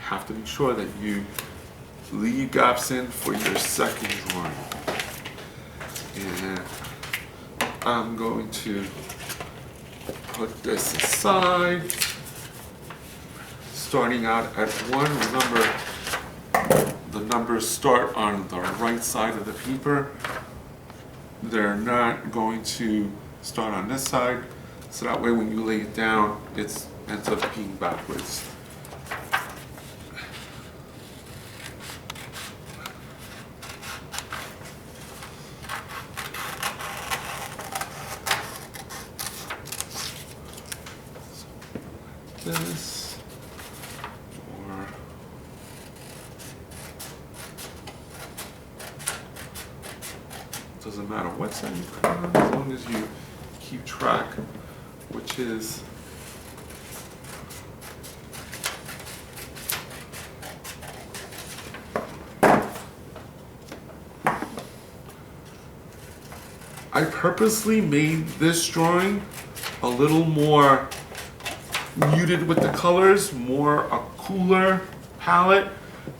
have to be sure that you leave gaps in for your second drawing. And I'm going to put this aside. Starting out at 1, remember the numbers start on the right side of the paper. They're not going to start on this side, so that way when you lay it down, it ends up being backwards. This, or doesn't matter what side you put on, as long as you keep track, which is I purposely made this drawing a little more muted with the colors, more a cooler palette,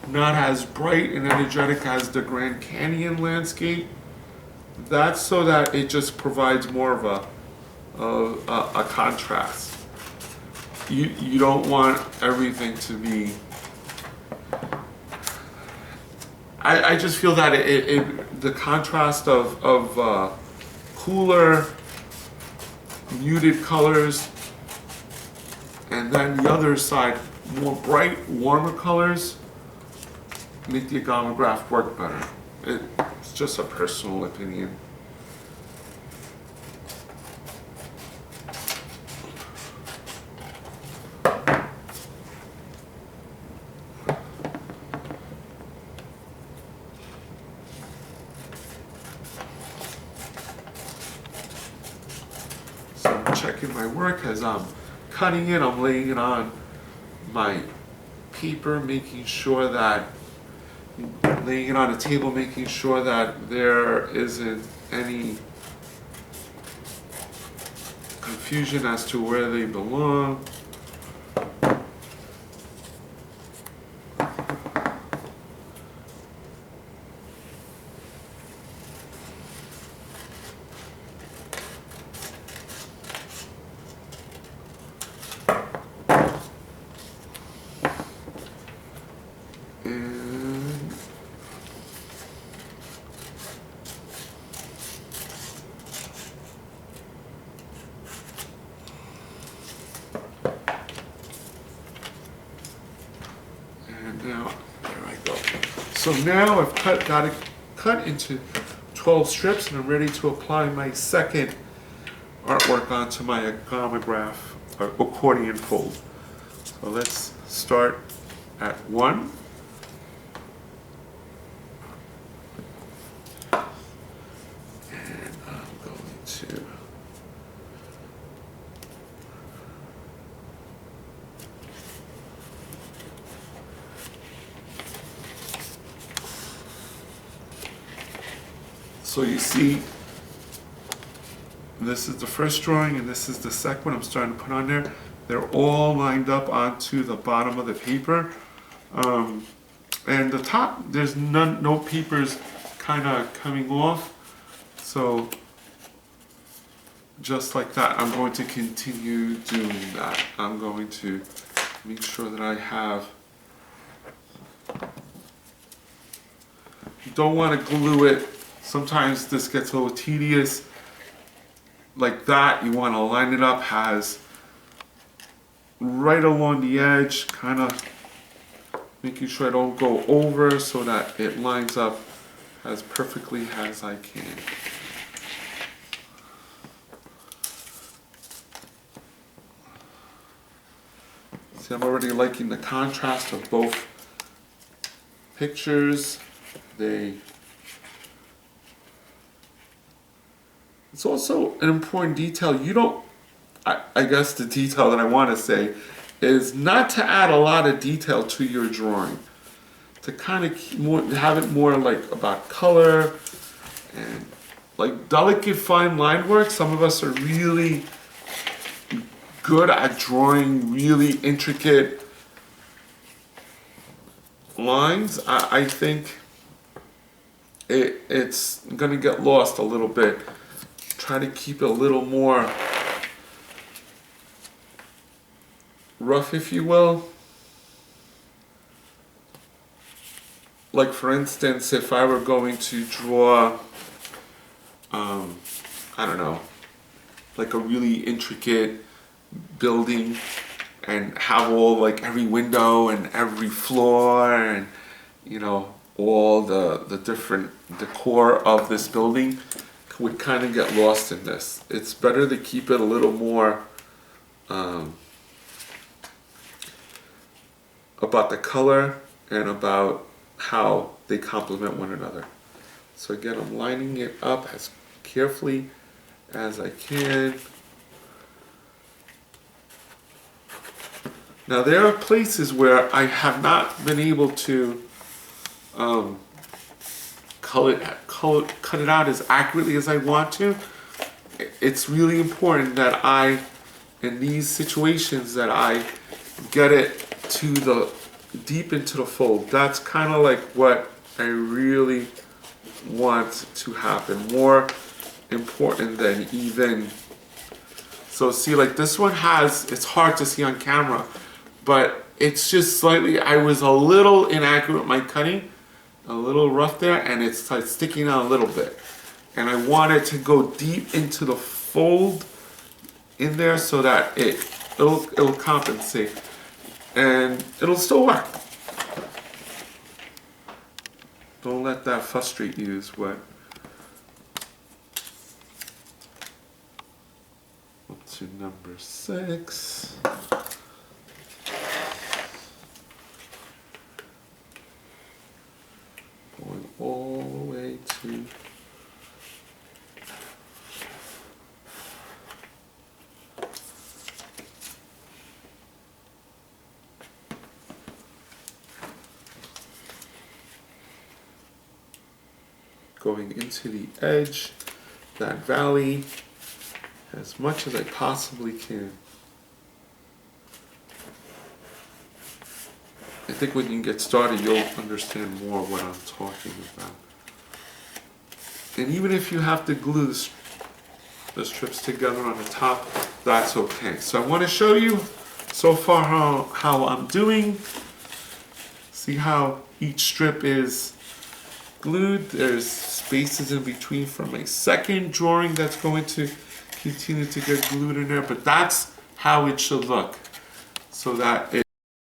not as bright and energetic as the Grand Canyon landscape. That's so that it just provides more of a contrast. You don't want everything to be. I just feel that the contrast of cooler, muted colors, and then the other side, more bright, warmer colors, make the Agamograph work better. It's just a personal opinion. So I'm checking my work as I'm cutting it, I'm laying it on my paper, making sure that, laying it on a table, making sure that there isn't any confusion as to where they belong. Now, there I go. So now I've got it cut into 12 strips, and I'm ready to apply my second artwork onto my Agamograph accordion fold. So let's start at 1. And I'm going to So you see, this is the first drawing and this is the second one I'm starting to put on there. They're all lined up onto the bottom of the paper. And the top, there's no papers kind of coming off. So just like that, I'm going to continue doing that. I'm going to make sure that I have, you don't want to glue it. Sometimes this gets a little tedious. Like that, you want to line it up as right along the edge, kind of making sure I don't go over so that it lines up as perfectly as I can. See, I'm already liking the contrast of both pictures. It's also an important detail. You don't, I guess the detail that I want to say is not to add a lot of detail to your drawing. To kind of have it more like about color and like delicate fine line work. Some of us are really good at drawing really intricate lines, I think it's gonna get lost a little bit. Try to keep it a little more rough, if you will. Like for instance, if I were going to draw, I don't know, like a really intricate building and have all like every window and every floor and you know all the different decor of this building would kind of get lost in this. It's better to keep it a little more about the color and about how they complement one another. So again, I'm lining it up as carefully as I can. Now there are places where I have not been able to cut it out as accurately as I want to. It's really important that in these situations, that I get it to the deep into the fold. That's kind of like what I really want to happen. More important than even. So see, like this one it's hard to see on camera, but it's just slightly, I was a little inaccurate with my cutting, a little rough there, and it's like sticking out a little bit. And I want it to go deep into the fold in there so that it'll compensate. And it'll still work. Don't let that frustrate you is what. Up to number 6. Going all the way to going into the edge, that valley, as much as I possibly can. I think when you get started, you'll understand more what I'm talking about. And even if you have to glue the strips together on the top, that's okay. So I want to show you so far how I'm doing. See how each strip is glued. There's spaces in between for my second drawing that's going to continue to get glued in there, but that's how it should look, so that